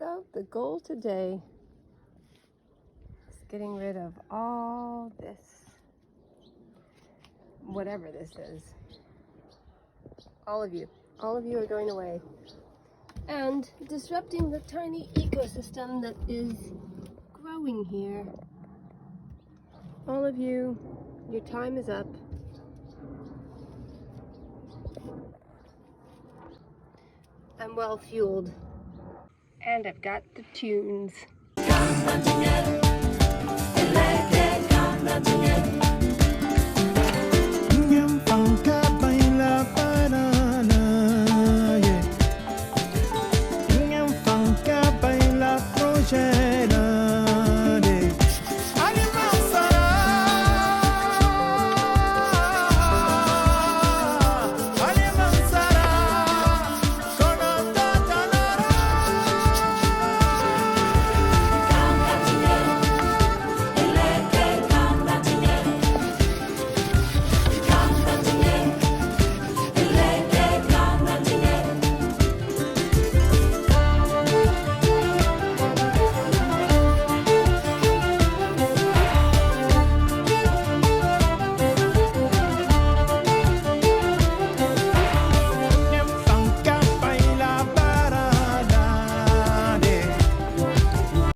So the goal today is getting rid of all this, whatever this is. All of you are going away and disrupting the tiny ecosystem that is growing here. All of you, your time is up. I'm well fueled and I've got the tunes.